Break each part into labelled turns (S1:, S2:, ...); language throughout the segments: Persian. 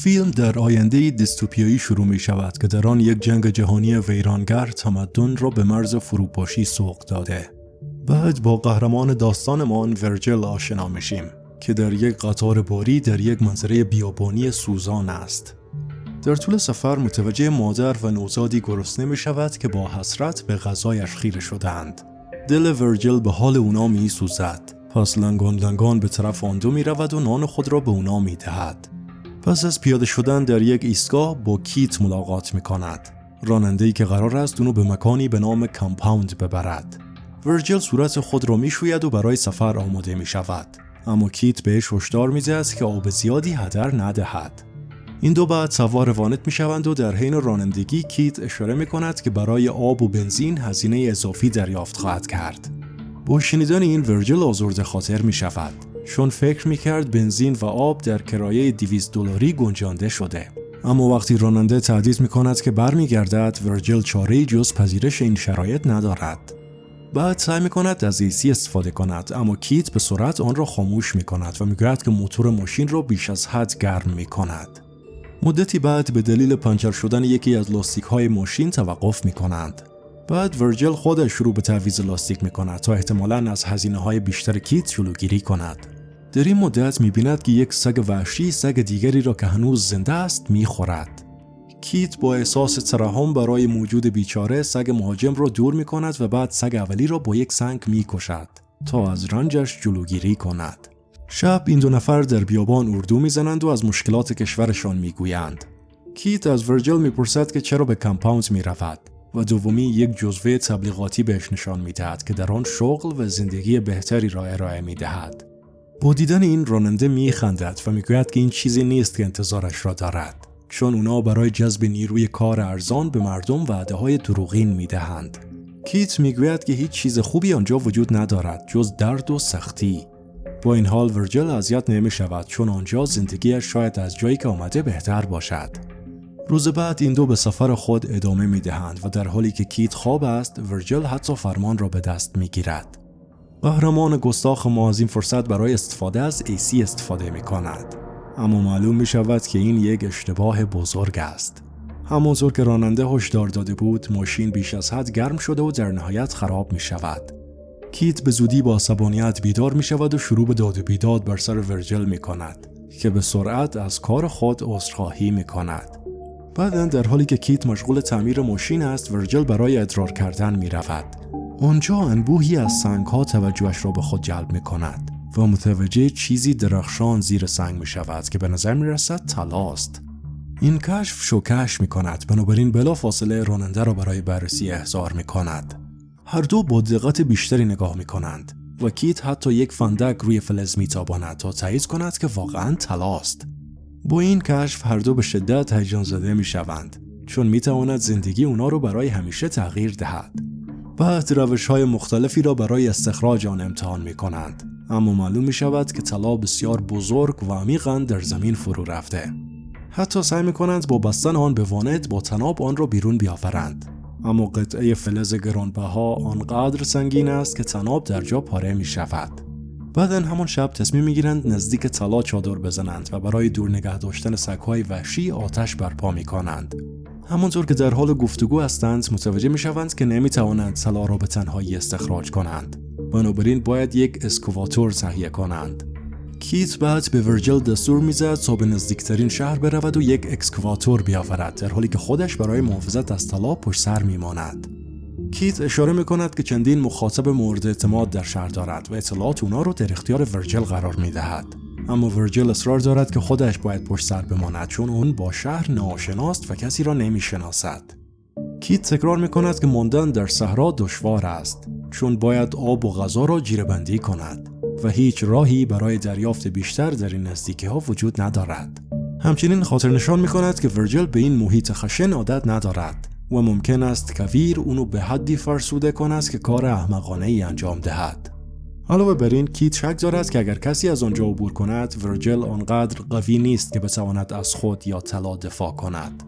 S1: فیلم در آینده دیستوپیایی شروع می شود که در آن یک جنگ جهانی ویرانگر تمدن را به مرز فروپاشی سوق داده. بعد با قهرمان داستانمان ورجل آشنا میشیم که در یک قطار باری در یک منظره بیابانی سوزان است. در طول سفر متوجه مادر و نوزادی گرسنه می شود که با حسرت به غذایش خیره شدند. دل ورجل به حال اونا می سوزد. پس لنگان به طرف آن دو می رود و نان خود را به اونا می دهد. پس از پیاده شدن در یک ایستگاه با کیت ملاقات می کند. راننده‌ای که قرار است اونو به مکانی به نام کامپاوند ببرد. ورجل صورت خود را می شوید و برای سفر آماده می شود. اما کیت بهش هشدار می دهد که آب زیادی هدر ندهد. این دو بعد سوار وانت می شوند و در حین رانندگی کیت اشاره می کند که برای آب و بنزین هزینه اضافی دریافت خواهد کرد. با شنیدن این ورجل آزرده خاطر می شود چون فکر می کرد بنزین و آب در کرایه $200 گنجانده شده. اما وقتی راننده تهدید می کند که برمیگردد ورجل چاره‌ای جز پذیرش این شرایط ندارد. بعد سعی می کند از ایسی استفاده کند اما کیت به سرعت آن را خاموش می کند و می گوید که موتور ماشین را بیش از حد گرم می کند. مدتی بعد به دلیل پنچر شدن یکی از لاستیک‌های ماشین توقف می‌کنند. بعد ورجل خودش شروع به تعویض لاستیک می‌کند تا احتمالاً از هزینه‌های بیشتر کیت جلوگیری کند. در این مدت می‌بیند که یک سگ وحشی سگ دیگری را که هنوز زنده است می‌خورد. کیت با احساس ترحم برای موجود بیچاره سگ مهاجم را دور می‌کند و بعد سگ اولی را با یک سنگ می‌کشد تا از رنجش جلوگیری کند. شب این دو نفر در بیابان اردو میزنند و از مشکلات کشورشان میگویند. کیت از ورجل میپرسد که چرا به کامپاوند میرود و دومی یک جزوه تبلیغاتی بهش نشان میدهد که در آن شغل و زندگی بهتری را ارائه میدهد. با دیدن این راننده میخندد و میگوید که این چیزی نیست که انتظارش را دارد چون اونا برای جذب نیروی کار ارزان به مردم وعده‌های دروغین میدهند. کیت میگوید که هیچ چیز خوبی آنجا وجود ندارد جز درد و سختی. با این حال ورجل اذیت نمی شود چون آنجا زندگیش شاید از جایی که آمده بهتر باشد. روز بعد این دو به سفر خود ادامه می دهند و در حالی که کیت خواب است ورجل حتی فرمان را به دست می گیرد. قهرمان گستاخ ما از این فرصت برای استفاده از ایسی استفاده می کند. اما معلوم می شود که این یک اشتباه بزرگ است. همانطور که راننده هشدار داده بود ماشین بیش از حد گرم شده و در نهایت خراب می شود. کیت به زودی با عصبانیت بیدار می شود و شروع به داد و بیداد بر سر ورجل می کند که به سرعت از کار خود عذرخواهی می کند. بعداً در حالی که کیت مشغول تعمیر ماشین است ورجل برای ادرار کردن می رود. آنجا انبوهی از سنگ ها توجهش را به خود جلب می کند و متوجه چیزی درخشان زیر سنگ می شود که به نظر می رسد طلاست. این کشف شوکش می کند بنابراین بلافاصله راننده را برای بررسی احضار می کند. هر دو با دقت بیشتری نگاه می کنند و کیت حتی یک فندک روی فلز می تاباند تا تایید کند که واقعاً طلاست. با این کشف هر دو به شدت هیجان زده می شوند چون می تواند زندگی اونا رو برای همیشه تغییر دهد. بعد روش‌های مختلفی را برای استخراج آن امتحان می کنند اما معلوم می شود که طلا بسیار بزرگ و عمیقاً در زمین فرو رفته. حتی سعی می کنند با بستن آن به وانت با طناب آن را بیرون بیاورند. اما قطعه فلز گرانبها آنقدر سنگین است که طناب در جا پاره می شود. بعداً همان شب تصمیم می گیرند نزدیک طلا چادر بزنند و برای دور نگه داشتن سگ‌های وحشی آتش برپا می کنند. همانطور که در حال گفتگو هستند متوجه می شوند که نمی توانند طلا را به تنهایی استخراج کنند. بنابراین باید یک اسکواتور تهیه کنند. کیت بعد به ورجل دستور می‌دهد تا به نزدیکترین شهر برود و یک اکسکواتور بیاورد در حالی که خودش برای محافظت از طلا پشت سر می‌ماند. کیت اشاره می‌کند که چندین مخاطب مورد اعتماد در شهر دارد و اطلاعات اونا رو در اختیار ورجل قرار می‌دهد. اما ورجل اصرار دارد که خودش باید پشت سر بماند چون اون با شهر ناآشناست و کسی را نمی‌شناسد. کیت تکرار می‌کند که ماندن در صحرا دشوار است چون باید آب و غذا را جیره‌بندی کند و هیچ راهی برای دریافت بیشتر در این نزدیکی‌ها وجود ندارد. همچنین خاطر نشان می‌کند که ورجل به این محیط خشن عادت ندارد و ممکن است کویر اونو به حدی فرسوده کند که کار احمقانه‌ای انجام دهد. علاوه بر این کیت شک دارد که اگر کسی از آنجا عبور کند ورجل آنقدر قوی نیست که بتواند از خود یا طلا دفاع کند.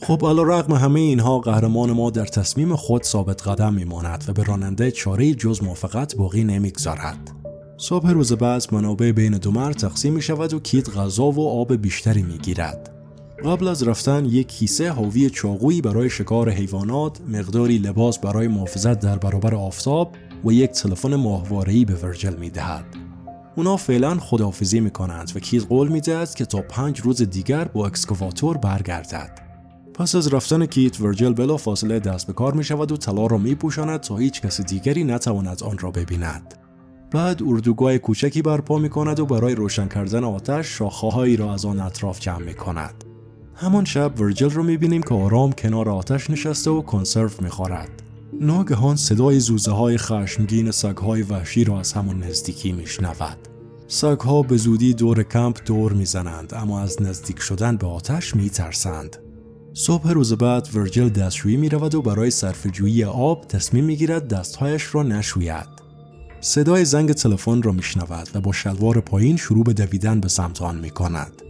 S1: خب علیرغم همه اینها قهرمان ما در تصمیم خود ثابت قدم می‌ماند و به راننده چاره‌ای جز موافقت باقی نمی‌گذارد. صبح روز بعد منابع بین دو مرد تقسیم می شود و کیت غذا و آب بیشتری می گیرد. قبل از رفتن یک کیسه حاوی چاقویی برای شکار حیوانات، مقداری لباس برای محافظت در برابر آفتاب و یک تلفن ماهواره‌ای به ورجل می‌دهد. اونا فعلا خداحافظی می‌کنند و کیت قول می‌دهد که تا 5 روز دیگر با اکسکاواتور برگردد. پس از رفتن کیت، ورجل بلافاصله دست به کار می‌شود و طلا را می‌پوشاند تا هیچ کس دیگری نتواند آن را ببیند. بعد اردوگاه کوچکی برپا می‌کند و برای روشن کردن آتش شاخه‌هایی را از آن اطراف جمع می‌کند. همان شب ورجل رو می‌بینیم که آرام کنار آتش نشسته و کنسرو می‌خورد. ناگهان صدای زوزه‌های خشمگین سگ‌های وحشی را از همان نزدیکی می‌شنود. سگ‌ها به زودی دور کمپ دور می‌زنند، اما از نزدیک شدن به آتش می‌ترسند. صبح روز بعد ورجل دستشویی می‌رود و برای صرفه‌جویی آب تصمیم می‌گیرد دست‌هایش را نشوید. صدای زنگ تلفن را می‌شنود و با شلوار پایین شروع به دویدن به سمت آن می‌کند.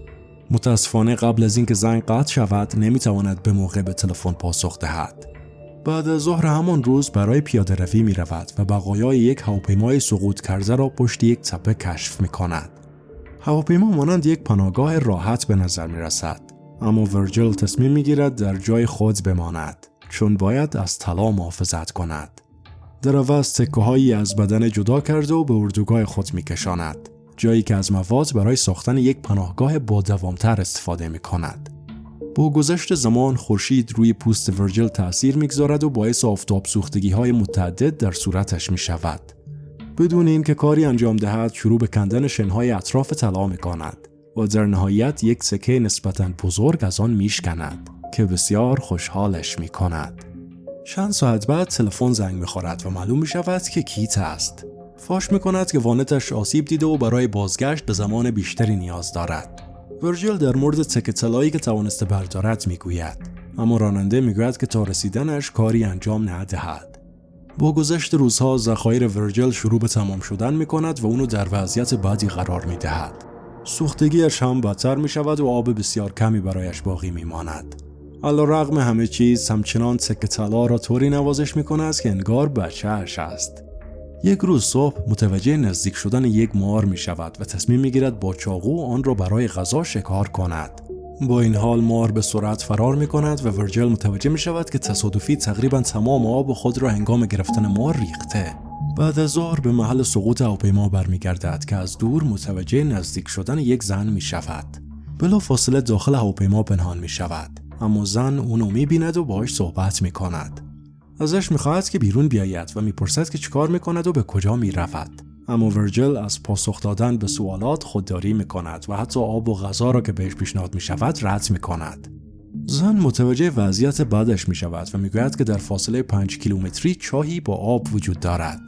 S1: متاسفانه قبل از اینکه زنگ قطع شود نمی‌تواند به موقع به تلفن پاسخ دهد. بعد از ظهر همان روز برای پیاده‌روی می‌رود و بقایای یک هواپیمای سقوط کرده را پشت یک تپه کشف می‌کند. هواپیما مانند یک پناهگاه راحت به نظر می‌رسد، اما ورجل تصمیم می‌گیرد در جای خود بماند، چون باید از طلا محافظت کند. در عوض تکه‌هایی از بدن جدا کرده و به اردوگاه خود می‌کشاند، جایی که از مواد برای ساختن یک پناهگاه با دوام‌تر استفاده می‌کند. با گذشت زمان خورشید روی پوست ورجل تأثیر می‌گذارد و باعث آفتاب سوختگی‌های متعدد در صورتش می‌شود. بدون اینکه کاری انجام دهد شروع به کندن شن‌های اطراف طلا می‌کند و در نهایت یک سکه نسبتاً بزرگ از آن می‌شکند که بسیار خوشحالش می‌کند. چند ساعت بعد تلفن زنگ می‌خورد و معلوم می‌شود که کیت است. فاش می‌کند که وانتش آسیب دیده و برای بازگشت به زمان بیشتری نیاز دارد. ورجل در مورد تکه طلایی که توانسته بردارد میگوید، اما راننده میگوید که تا رسیدنش کاری انجام ندهد. با گذشت روزها ذخایر ورجل شروع به تمام شدن میکند و اونو در وضعیت بدی قرار میدهد. سوختگیش هم بدتر میشود و آب بسیار کمی برایش باقی میماند. علیرغم همه چیز همچنان تکه طلا را طوری نوازش میکند که انگار بچه‌اش است. یک روز صبح متوجه نزدیک شدن یک مار می شود و تصمیم می گیرد با چاقو آن را برای غذا شکار کند. با این حال مار به سرعت فرار می کند و ورجل متوجه می شود که تصادفی تقریبا تمام آب خود را هنگام گرفتن مار ریخته. بعد از ظهر به محل سقوط هواپیما برمیگردد که از دور متوجه نزدیک شدن یک زن می شود. بلافاصله داخل هواپیما پنهان می شود، اما زن اونو می بیند و باهاش صحبت می کند. ازش میخواهد که بیرون بیاید و میپرسد که چیکار میکند و به کجا میرود. اما ورجل از پاسخ دادن به سوالات خودداری میکند و حتی آب و غذا را که بهش پیشنهاد میشود رد میکند. زن متوجه وضعیت بدش میشود و میگوید که در فاصله 5 کیلومتری چاهی با آب وجود دارد.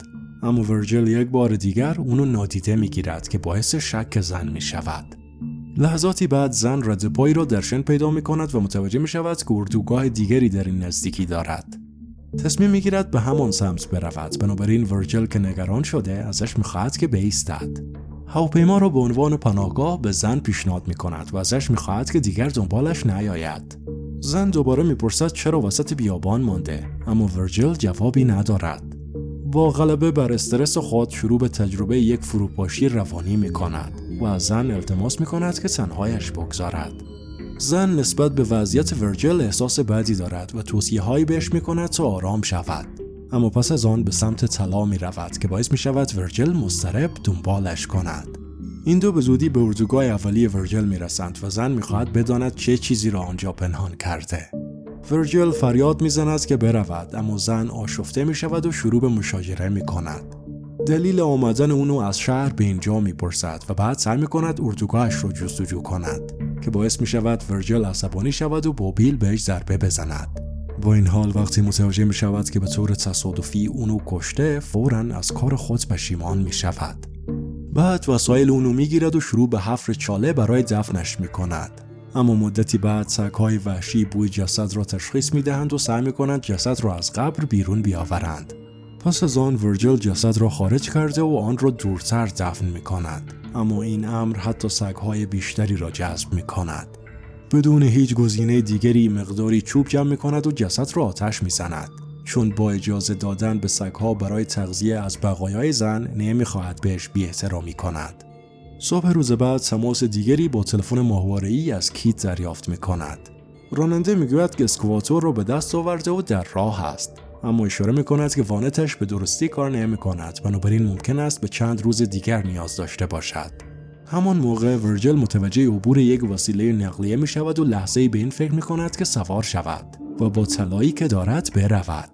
S1: اما ورجل یک بار دیگر اونو نادیده میگیرد که باعث شک زن میشود. لحظاتی بعد زن ردپایی را در شن پیدا میکند و متوجه میشود که اردوگاه دیگری در این نزدیکی دارد. تصمیم میگیرد به همان سمت برود، بنابراین ورجل که نگران شده ازش میخواهد که بایستد. هواپیما را به عنوان پناهگاه به زن پیشنهاد میکند و ازش میخواهد که دیگر دنبالش نیاید. زن دوباره میپرسد چرا وسط بیابان مانده، اما ورجل جوابی ندارد. با غلبه بر استرس خود شروع به تجربه یک فروپاشی روانی میکند و از زن التماس میکند که تنهایش بگذارد. زن نسبت به وضعیت ورجل احساس بدی دارد و توصیه‌هایی بهش می‌کند تا آرام شود. اما پس از آن به سمت طلا می‌رود که باعث می‌شود ورجل مضطرب دنبالش کند. این دو به زودی به اردوگاه اولیه ورجل می‌رسند و زن می‌خواهد بداند چه چیزی را آنجا پنهان کرده. ورجل فریاد می‌زند که برود، اما زن آشفته می‌شود و شروع به مشاجره می‌کند. دلیل آمدن اونو از شهر به اینجا می‌پرسد و بعد سعی می‌کند اردوگاهش را جستجو کند که باعث می‌شود ورجل عصبانی شود و با بیل بهش ضربه بزند. با این حال وقتی متوجه می‌شود که به طور تصادفی اونو کشته، فوراً از کار خود پشیمان می‌شود. بعد وسایل اونو می‌گیرد و شروع به حفر چاله برای دفنش می‌کند. اما مدتی بعد سگ‌های وحشی بوی جسد را تشخیص می‌دهند و سعی می‌کنند جسد را از قبر بیرون بیاورند. پس از آن ورجل جسد را خارج کرده و آن را دورتر دفن می‌کند. اما این امر حتی سگ‌های بیشتری را جذب می‌کند. بدون هیچ گزینه دیگری مقداری چوب جمع می‌کند و جسد را آتش می‌زند، چون با اجازه دادن به سگ‌ها برای تغذیه از بقایای زن نمی‌خواهد بهش بی‌احترامی کند. صبح روز بعد تماس دیگری با تلفن ماهواره‌ای از کیت دریافت می‌کند. راننده میگوید که اسکواتور رو به دست آورده و در راه است، اما اشاره می‌کند که وانتش به درستی کار نمی‌کند، بنابراین ممکن است به چند روز دیگر نیاز داشته باشد. همان موقع ورجل متوجه عبور یک وسیله نقلیه می‌شود و لحظه‌ای به این فکر می‌کند که سوار شود و با طلایی که دارد برود.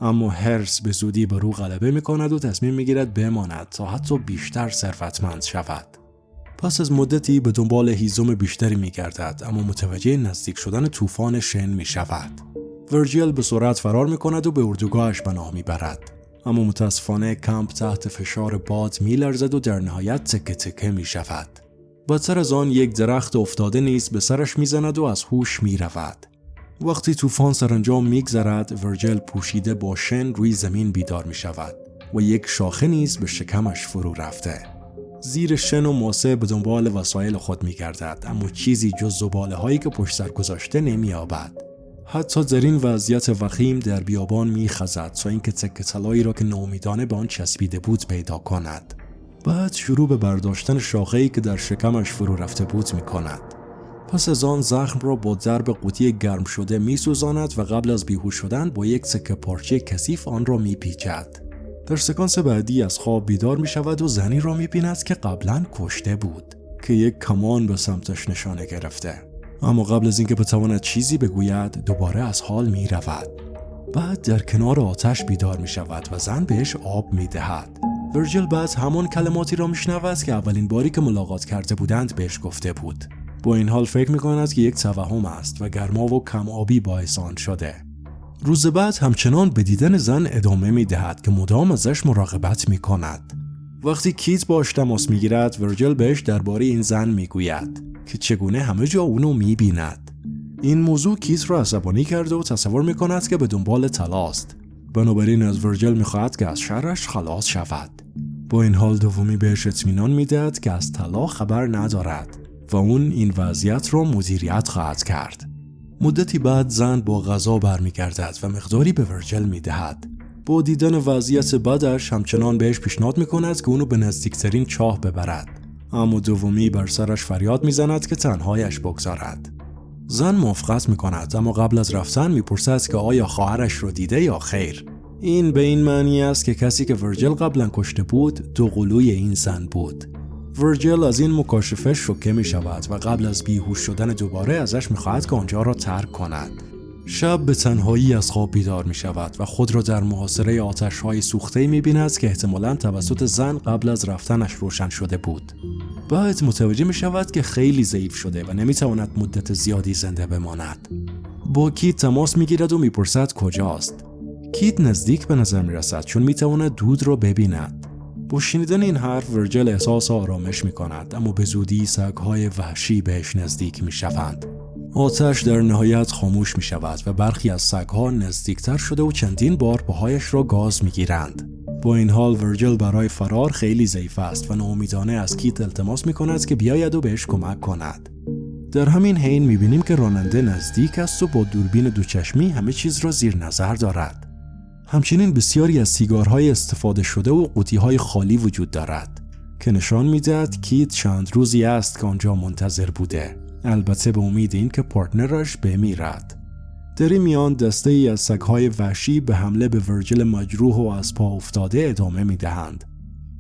S1: اما هرس به زودی بر او غلبه می‌کند و تصمیم می‌گیرد بماند تا حتی بیشتر ثروتمند شود. پس از مدتی به دنبال هیزم بیشتری می‌گردد، اما متوجه نزدیک شدن طوفان شن می‌شود. ورجل به سرعت فرار می‌کند و به اردوگاهش پناه می‌برد. اما متاسفانه کمپ تحت فشار باد می‌لرزد و در نهایت تکه تکه می‌شود. بدتر از آن یک درخت افتاده نیز به سرش می‌زند و از هوش می‌رود. وقتی طوفان سرانجام می‌گذرد، ورجل پوشیده با شن روی زمین بیدار می‌شود و یک شاخه نیز به شکمش فرو رفته. زیر شن و ماسه به دنبال وسایل خود می‌گردد، اما چیزی جز زباله‌هایی که پشت سر گذاشته نمی‌یابد. حتی در این وضعیت وخیم در بیابان می‌خزد تا اینکه تکه طلایی را که ناامیدانه به آن چسبیده بود پیدا کند. بعد شروع به برداشتن شاخه‌ای که در شکمش فرو رفته بود می‌کند. پس از آن زخم را با درب قوطی گرم شده می‌سوزاند و قبل از بیهوش شدن با یک سکه پارچه کثیف آن را می‌پیچد. در سکانس بعدی از خواب بیدار می‌شود و زنی را می‌بیند که قبلاً کشته بود که یک کمان به سمتش نشانه گرفته. اما قبل از اینکه بتواند چیزی بگوید دوباره از حال می‌رود. بعد در کنار آتش بیدار می‌شود و زن بهش آب می‌دهد. ورجل بعد همان کلماتی را می‌شنود که اولین باری که ملاقات کرده بودند بهش گفته بود. با این حال فکر می‌کند که یک توهم است و گرما و کم آبی باعث آن شده. روز بعد همچنان به دیدن زن ادامه می‌دهد که مدام ازش مراقبت می‌کند. وقتی کیت باش تماس می‌گیرد، ورجل بهش درباره این زن می‌گوید که چگونه همه جا اونو می‌بیند. این موضوع کیت را عصبانی کرده و تصور می‌کند که به دنبال طلاست. بنابراین از ورجل می‌خواهد که از شرش خلاص شود. با این حال دومی بهش اطمینان می‌دهد که از طلا خبر ندارد و اون این وضعیت را مدیریت خواهد کرد. مدتی بعد زن با غذا برمیگردد و مقداری به ورجل میدهد. با دیدن وضعیت بدش همچنان بهش پیشنهاد میکند که اونو به نزدیکترین چاه ببرد، اما دومی بر سرش فریاد میزند که تنهایش بگذارد. زن موافقت میکند، اما قبل از رفتن میپرسد که آیا خواهرش رو دیده یا خیر. این به این معنی است که کسی که ورجل قبلا کشته بود دوقلوی این زن بود. ورجل از این مکاشفه شوکه می شود و قبل از بیهوش شدن دوباره ازش می خواهد که آنجا را ترک کند. شب به تنهایی از خواب بیدار می شود و خود را در محاصره آتش‌های سوخته می بیند که احتمالاً توسط زن قبل از رفتنش روشن شده بود. بعد متوجه می شود که خیلی ضعیف شده و نمی تواند مدت زیادی زنده بماند. با کیت تماس می گیرد و می پرسد کجاست. کیت نزدیک به نظر می رسد چون می تواند دود را ببیند. با شنیدن این حرف ورجل احساس آرامش می کند، اما به زودی سگ‌های وحشی بهش نزدیک می شوند. آتش در نهایت خاموش می شود و برخی از سگ‌ها نزدیکتر شده و چندین بار پاهایش را گاز می گیرند. با این حال ورجل برای فرار خیلی ضعیف است و ناامیدانه از کیت التماس می کند که بیاید و بهش کمک کند. در همین حین می بینیم که راننده نزدیک است و با دوربین دوچشمی همه چیز را زیر نظر دارد. همچنین بسیاری از سیگارهای استفاده شده و قوطی‌های خالی وجود دارد که نشان می‌دهد کیت چند روزی است که آنجا منتظر بوده، البته به امید این که پارتنرش بمیرد. در این میان دسته‌ای از سگ‌های وحشی به حمله به ورجل مجروح و از پا افتاده ادامه می‌دهند.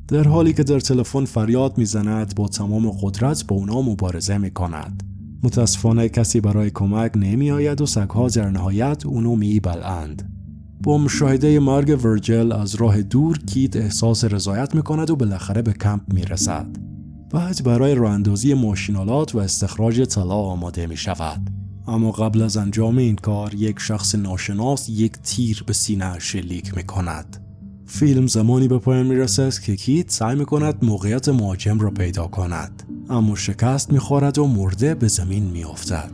S1: در حالی که در تلفن فریاد می‌زند با تمام قدرت با اونا مبارزه می‌کند. متأسفانه کسی برای کمک نمی‌آید و سگ‌ها در نهایت اونو می‌بلعند. با مشاهده مرگ ورجل از راه دور کیت احساس رضایت می‌کند و بالاخره به کمپ می‌رسد. بعد برای راه‌اندازی ماشین‌آلات و استخراج طلا آماده می‌شود. اما قبل از انجام این کار یک شخص ناشناس یک تیر به سینه‌اش شلیک می‌کند. فیلم زمانی به پایان می‌رسد که کیت سعی می‌کند موقعیت مهاجم را پیدا کند، اما شکست می‌خورد و مرده به زمین می‌افتد.